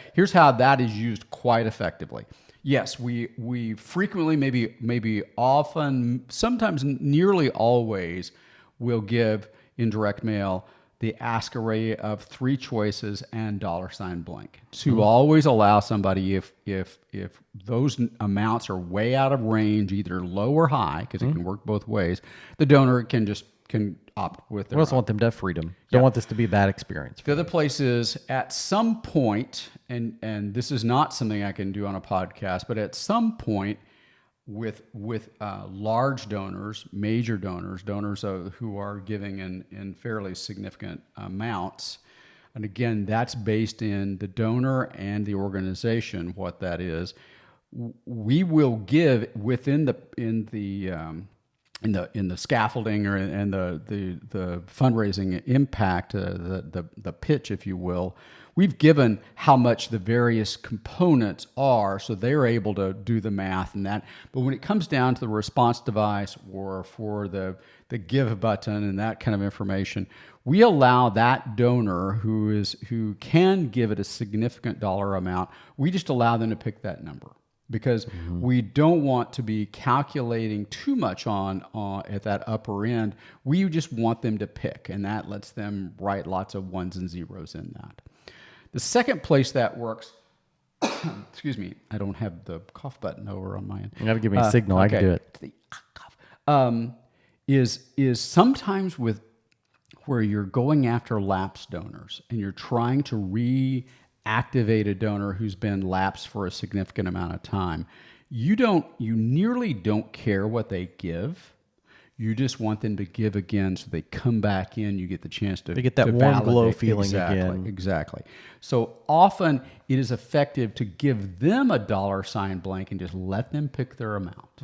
is used quite effectively. Yes, we frequently, maybe often, sometimes nearly always, will give in direct mail the ask array of 3 choices and $blank to always allow somebody, if those amounts are way out of range, either low or high, because it can work both ways, the donor can opt with their We also want them to have freedom. Don't want this to be a bad experience. The other place is at some point, and this is not something I can do on a podcast, but at some point with large donors, major donors who are giving in fairly significant amounts, and again, that's based in the donor and the organization, what that is. We will give within the scaffolding or in the fundraising impact, the pitch, if you will. We've given how much the various components are, so they're able to do the math and that. But when it comes down to the response device or for the give button and that kind of information, we allow that donor who can give it a significant dollar amount. We just allow them to pick that number, because we don't want to be calculating too much on at that upper end. We just want them to pick, and that lets them write lots of 1s and 0s in that. The second place that works, excuse me, I don't have the cough button over on my end. You got to give me a signal. Okay. I can do it. Is sometimes with where you're going after lapsed donors and you're trying to reactivate a donor who's been lapsed for a significant amount of time. You nearly don't care what they give. You just want them to give again, so they come back in. You get the chance to get that warm glow feeling again. Exactly. So often it is effective to give them a $blank and just let them pick their amount,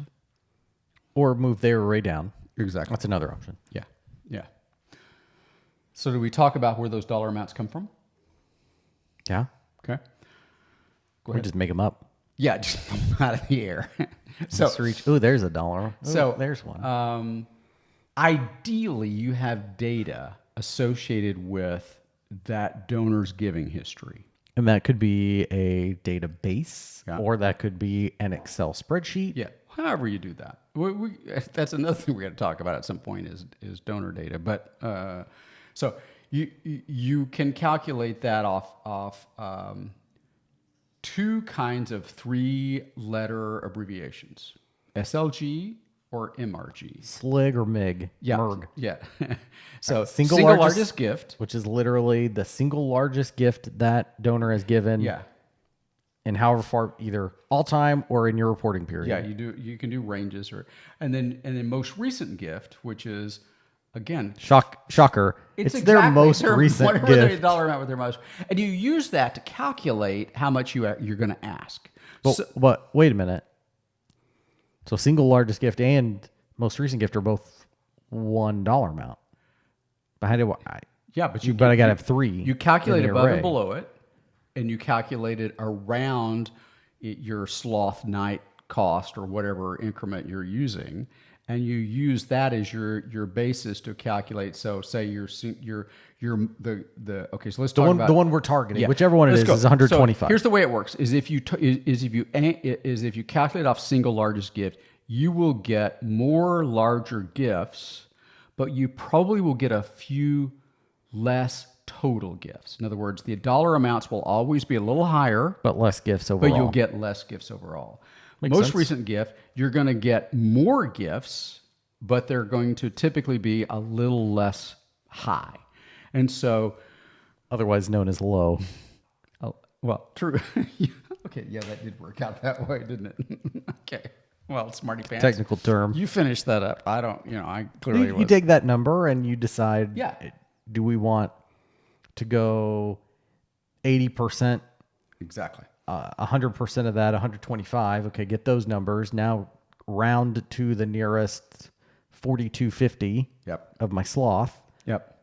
or move their array down. Exactly. That's another option. Yeah. So do we talk about where those dollar amounts come from? Yeah. Okay. Go or ahead. Just make them up. Yeah, just pull them out of the air. So ooh, there's $1. Ooh, so there's one. Ideally, you have data associated with that donor's giving history. And that could be a database, or that could be an Excel spreadsheet. Yeah, however you do that. That's another thing we got to talk about at some point is donor data. But so you can calculate that off 2 kinds of 3-letter abbreviations: SLG or MRG. SLG or MIG. Yeah. MRG. Yeah. So single largest gift, which is literally the single largest gift that donor has given. Yeah. And however far, either all time or in your reporting period. Yeah, you can do ranges, and then most recent gift, which is again shocker. It's exactly their most recent whatever gift. Their dollar amount with their most, and you use that to calculate how much you're going to ask. But wait a minute. So single largest gift and most recent gift are both $1 amount. But how do I? Yeah, but I got to have 3. You calculate above and below it, you calculate it around your Sloth night cost or whatever increment you're using, and you use that as your basis to calculate. So say the okay. So let's talk about the one we're targeting, whichever one it is 125. So here's the way it works: is if you calculate off single largest gift, you will get more larger gifts, but you probably will get a few less total gifts. In other words, the dollar amounts will always be a little higher, but less gifts overall. But you'll get less gifts overall. Makes Most sense. recent gift, you're going to get more gifts, but they're going to typically be a little less high. And so, otherwise known as low. oh, well, true. Okay, yeah, that did work out that way, didn't it? Okay. Well, smarty pants. Technical term. You finished that up. I don't, I clearly You take that number and you decide, do we want to go 80%? Exactly. 100% of that, 125. Okay, get those numbers. Now round to the nearest 4250 of my Sloth. Yep.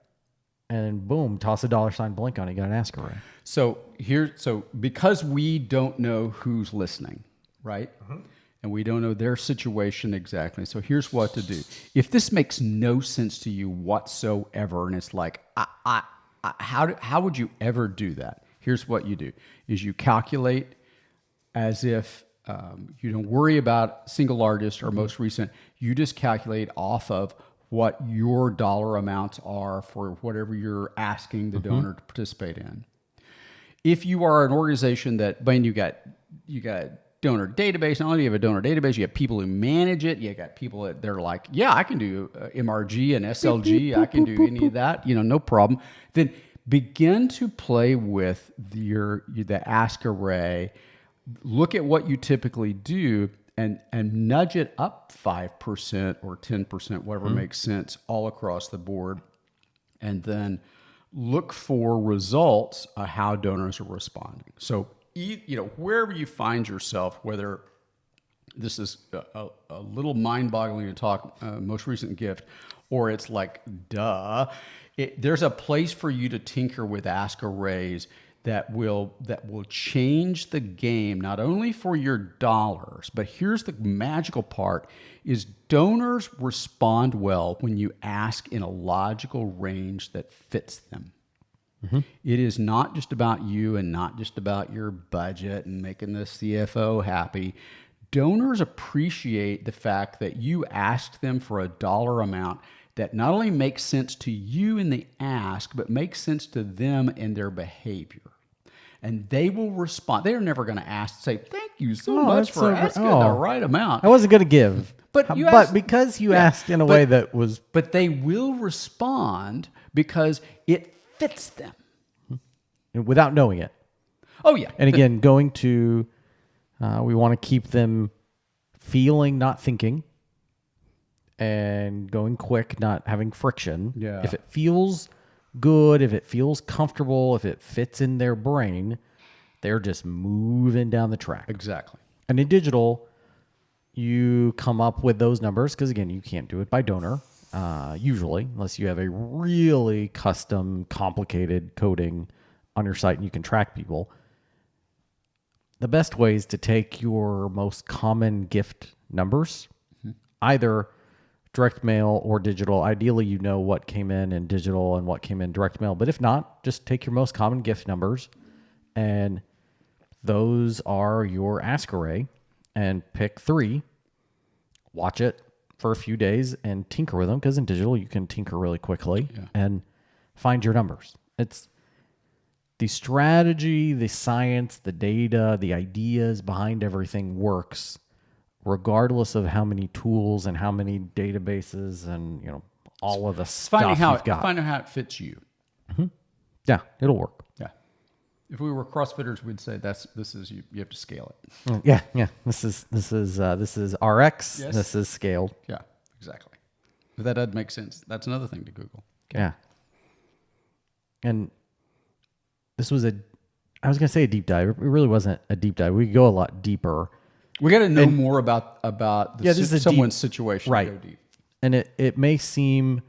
And boom, toss a $ blink on it. You got an ask array. So because we don't know who's listening, right? And we don't know their situation exactly. So here's what to do. If this makes no sense to you whatsoever, and it's like, how would you ever do that? Here's what you do: is you calculate as if you don't worry about single largest or most recent. You just calculate off of what your dollar amounts are for whatever you're asking the donor to participate in. If you are an organization that, you got donor database. Not only do you have a donor database, you have people who manage it. You got people that they're like, yeah, I can do MRG and SLG. I can do any of that. No problem. Then begin to play with the ask array. Look at what you typically do and nudge it up 5% or 10%, whatever makes sense, all across the board. And then look for results of how donors are responding. So, wherever you find yourself, whether this is a little mind-boggling to talk most recent gift, or it's like, duh, there's a place for you to tinker with ask arrays that will change the game, not only for your dollars, but here's the magical part, is donors respond well when you ask in a logical range that fits them. It is not just about you and not just about your budget and making the CFO happy. Donors appreciate the fact that you asked them for a dollar amount that not only makes sense to you in the ask, but makes sense to them in their behavior. And they will respond. They're never going to say, thank you so much for asking the right amount. I wasn't going to give. But because you asked in a way that was... But they will respond because it fits them. Without knowing it. Oh, yeah. And again, going to... we want to keep them feeling, not thinking. And going quick, not having friction. Yeah. If it feels good, if it feels comfortable, if it fits in their brain, they're just moving down the track. Exactly. And in digital, you come up with those numbers because, again, you can't do it by donor, usually, unless you have a really custom, complicated coding on your site and you can track people. The best way is to take your most common gift numbers, either direct mail or digital. Ideally, you know what came in digital and what came in direct mail. But if not, just take your most common gift numbers, and those are your ask array, and pick 3, watch it for a few days, and tinker with them, because in digital, you can tinker really quickly and find your numbers. It's the strategy, the science, the data, the ideas behind everything works regardless of how many tools and how many databases and all of the stuff you've got. Finding how it fits you. Yeah, it'll work. Yeah. If we were CrossFitters, we'd say this is you have to scale it. Yeah. This is RX. Yes. This is scaled. Yeah, exactly. If that doesn't make sense, that's another thing to Google. Okay. Yeah. And this was I was going to say a deep dive. It really wasn't a deep dive. We could go a lot deeper. We got to know more about someone's situation. Right. To go deep. And it may seem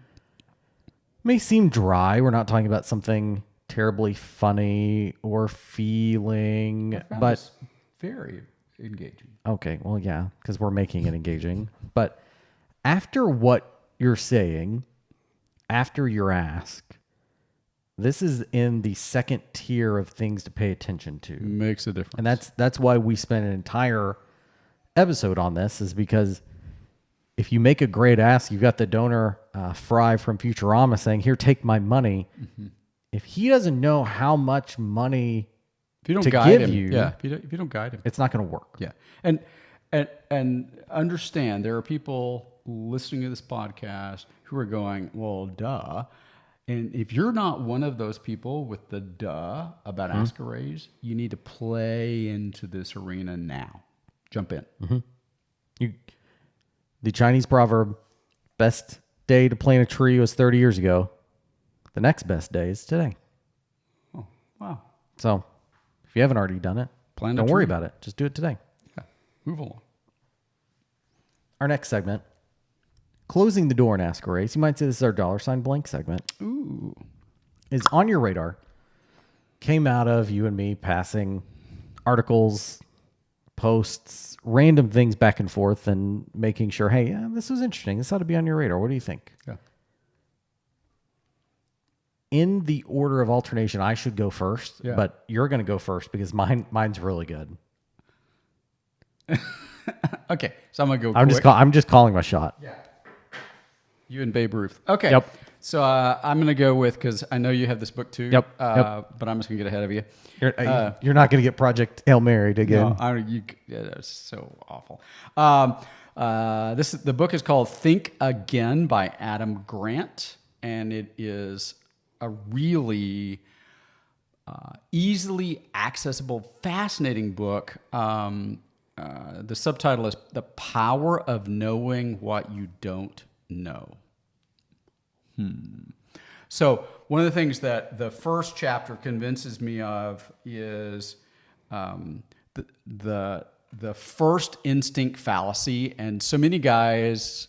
dry. We're not talking about something terribly funny or feeling, but it's very engaging. Okay, well, yeah, because we're making it engaging. But after what you're saying, after your ask, this is in the second tier of things to pay attention to. Makes a difference. And that's why we spent an entire episode on this, is because if you make a great ask, you've got the donor, Fry from Futurama, saying, here, take my money. Mm-hmm. If he doesn't know how much money if you don't to guide give him, you, if you don't guide him, it's not going to work. Yeah. And understand, there are people listening to this podcast who are going, well, duh. And if you're not one of those people with the duh about ask a raise, you need to play into this arena now. Jump in. Mm-hmm. The Chinese proverb, best day to plant a tree was 30 years ago. The next best day is today. Oh, wow. So if you haven't already done it, don't worry about it. Just do it today. Yeah. Move along. Our next segment, closing the door and ask a raise. You might say this is our $blank segment. Ooh. Is on your radar. Came out of you and me passing articles, posts, random things back and forth, and making sure, hey, yeah, this was interesting. This ought to be on your radar. What do you think? Yeah. In the order of alternation, I should go first, but you're going to go first because mine's really good. Okay, so I'm going to go I'm just calling my shot. Yeah. You and Babe Ruth. Okay. Yep. So I'm going to go with, because I know you have this book too. Yep. But I'm just going to get ahead of you. You're not going to get Project Hail Mary again. No, that's so awful. The book is called Think Again by Adam Grant, and it is a really easily accessible, fascinating book. The subtitle is The Power of Knowing What You Don't Know. So one of the things that the first chapter convinces me of is the first instinct fallacy. And so many guys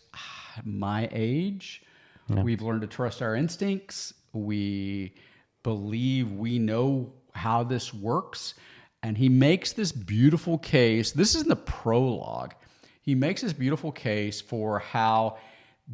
my age, we've learned to trust our instincts. We believe we know how this works. And he makes this beautiful case. This is in the prologue. He makes this beautiful case for how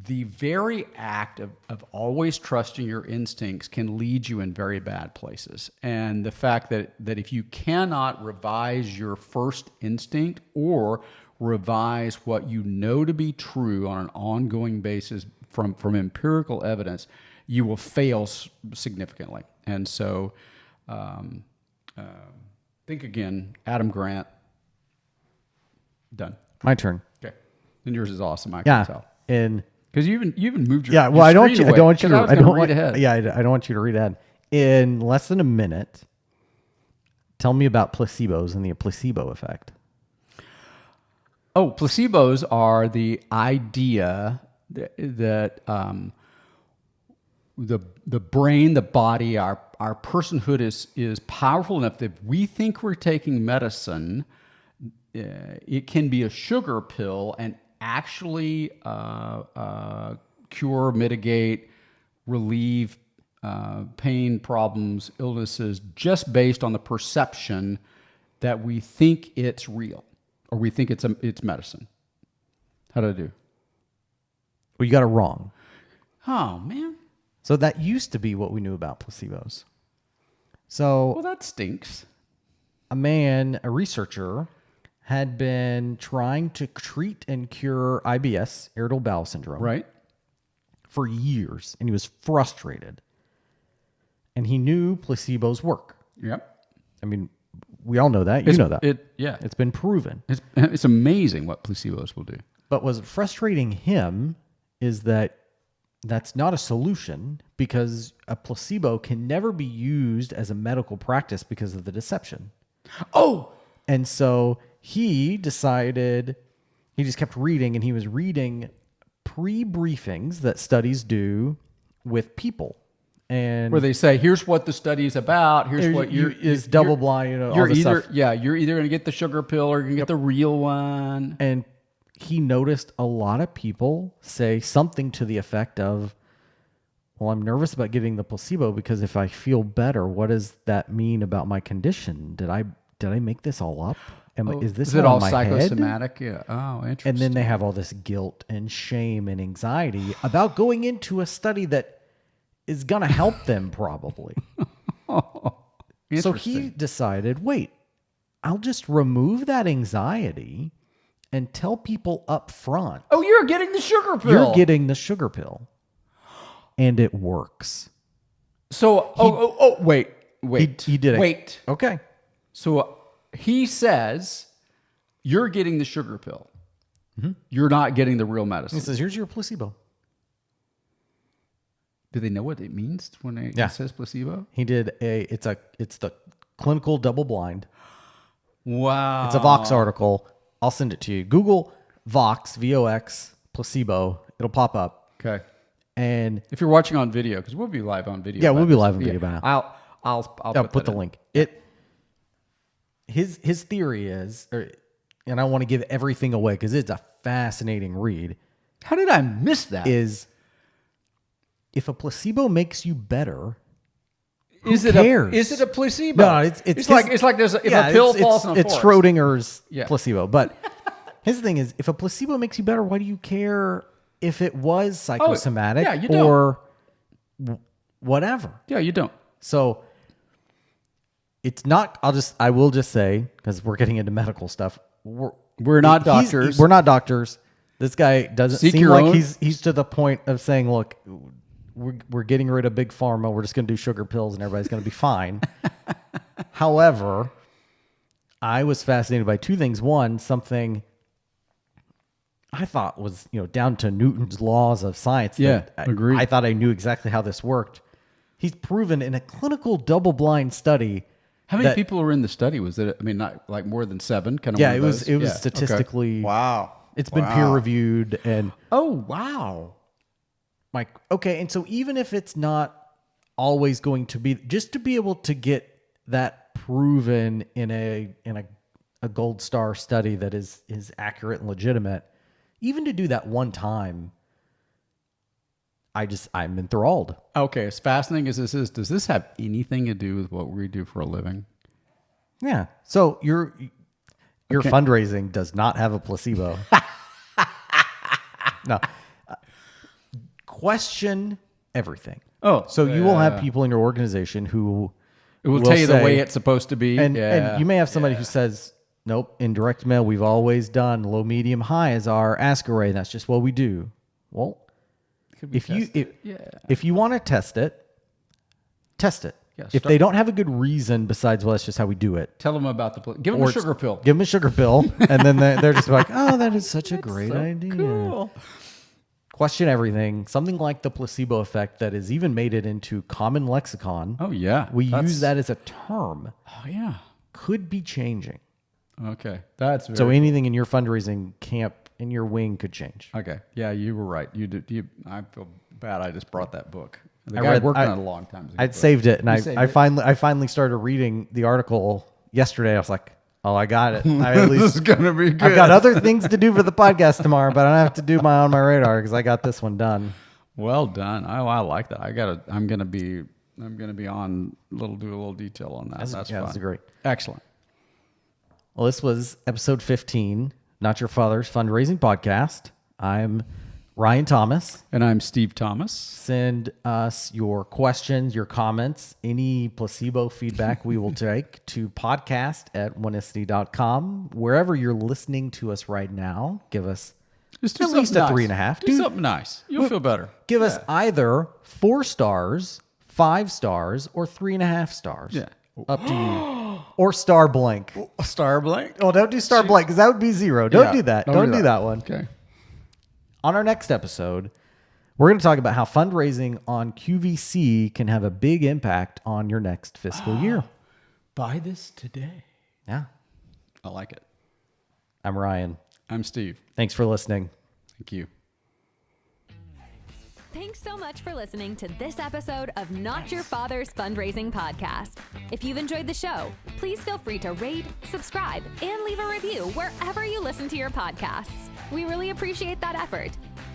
the very act of always trusting your instincts can lead you in very bad places. And the fact that if you cannot revise your first instinct or revise what you know to be true on an ongoing basis from empirical evidence, you will fail significantly. And so Think Again, Adam Grant. Done. My turn. Okay. And yours is awesome, I can tell. Because you even moved your well, I don't want you to read ahead. Yeah, I don't want you to read ahead. In less than a minute, tell me about placebos and the placebo effect. Oh, placebos are the idea that the brain, the body, our personhood is powerful enough that if we think we're taking medicine, it can be a sugar pill and actually cure, mitigate, relieve pain, problems, illnesses, just based on the perception that we think it's real or we think it's medicine. How did I do? Well, you got it wrong. Oh, man. So that used to be what we knew about placebos. So, well, that stinks. A researcher, had been trying to treat and cure IBS, irritable bowel syndrome, right, for years, and he was frustrated. And he knew placebos work. Yep. I mean, we all know that. You know that. It's been proven. It's amazing what placebos will do. But what's frustrating him is that that's not a solution, because a placebo can never be used as a medical practice because of the deception. Oh! And so he decided, he just kept reading, and he was reading pre-briefings that studies do with people. And where they say, here's what the study is about. Here's what is double blind. You're either going to get the sugar pill or you're going to get the real one. And he noticed a lot of people say something to the effect of, well, I'm nervous about getting the placebo because if I feel better, what does that mean about my condition? Did I make this all up? Is this it all in my psychosomatic? head? Yeah. Oh, interesting. And then they have all this guilt and shame and anxiety about going into a study that is going to help them probably. So he decided, wait, I'll just remove that anxiety and tell people up front. Oh, you're getting the sugar pill. You're getting the sugar pill. And it works. So, wait. He did it. Wait. Okay. So he says, you're getting the sugar pill. Mm-hmm. You're not getting the real medicine. He says, here's your placebo. Do they know what it means when it says placebo? He did it's the clinical double blind. Wow. It's a Vox article. I'll send it to you. Google Vox, VOX, placebo. It'll pop up. Okay. And if you're watching on video, because we'll be live on video. Yeah, we'll be live on video by now. I'll put the link. His theory is, and I want to give everything away because it's a fascinating read. How did I miss that? Is if a placebo makes you better, who is cares? Is it a placebo? No, it's like there's if a pill falls in a it's forest. Schrodinger's placebo. But his thing is, if a placebo makes you better, why do you care if it was psychosomatic you don't. or whatever? Yeah, you don't. So it's not. I will just say, because we're getting into medical stuff. We're not doctors. We're not doctors. This guy doesn't seem like he's to the point of saying, look, we're getting rid of big pharma. We're just going to do sugar pills and everybody's going to be fine. However, I was fascinated by two things. One, something I thought was, down to Newton's laws of science. Yeah, agreed. I thought I knew exactly how this worked. He's proven in a clinical double-blind study. How many people were in the study? Was it? I mean, not like more than 7. It was statistically. Okay. Wow. It's been peer-reviewed and. Oh wow. Like, okay, and so even if it's not always going to be, just to be able to get that proven in a gold star study that is accurate and legitimate, even to do that one time, I'm enthralled. Okay, as fascinating as this is, does this have anything to do with what we do for a living? Yeah. So your fundraising does not have a placebo. No. Question everything. Oh, so you will have people in your organization who will tell you the way it's supposed to be, and you may have somebody who says, "Nope, in direct mail, we've always done low, medium, high as our ask array. That's just what we do." Well, if you want to test it, test it. Yeah, if they don't have a good reason besides, well, that's just how we do it. Tell them about give them a sugar pill. Give them a sugar pill, and then they're just like, "Oh, that is such a great idea." Cool. Question everything. Something like the placebo effect that has even made it into common lexicon. Oh, yeah. We use that as a term. Oh, yeah. Could be changing. Okay. That's very so anything in your fundraising camp, in your wing, could change. Okay. Yeah, you were right. I feel bad I just brought that book. The guy worked on it a long time. I'd saved it, and I finally started reading the article yesterday. I was like, oh, I got it. This is going to be good. I've got other things to do for the podcast tomorrow, but I don't have to do my on my radar because I got this one done. Well done. I like that. I'm going to be on do a little detail on that. That's fun. That's great. Excellent. Well, this was episode 15, Not Your Father's Fundraising Podcast. I'm Ryan Thomas. And I'm Steve Thomas. Send us your questions, your comments, any placebo feedback we will take to podcast@oneicity.com. Wherever you're listening to us right now, give us at least a 3.5. Do something nice. You'll feel better. Give us either 4 stars, 5 stars, or 3.5 stars. Yeah. Up to you. Or star blank. Star blank? Oh, don't do star blank because that would be 0. Don't do that. Don't do that one. Okay. On our next episode, we're going to talk about how fundraising on QVC can have a big impact on your next fiscal year. Buy this today. Yeah. I like it. I'm Ryan. I'm Steve. Thanks for listening. Thank you. Thanks so much for listening to this episode of Not Your Father's Fundraising Podcast. If you've enjoyed the show, please feel free to rate, subscribe, and leave a review wherever you listen to your podcasts. We really appreciate that effort.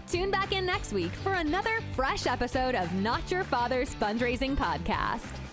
Tune back in next week for another fresh episode of Not Your Father's Fundraising Podcast.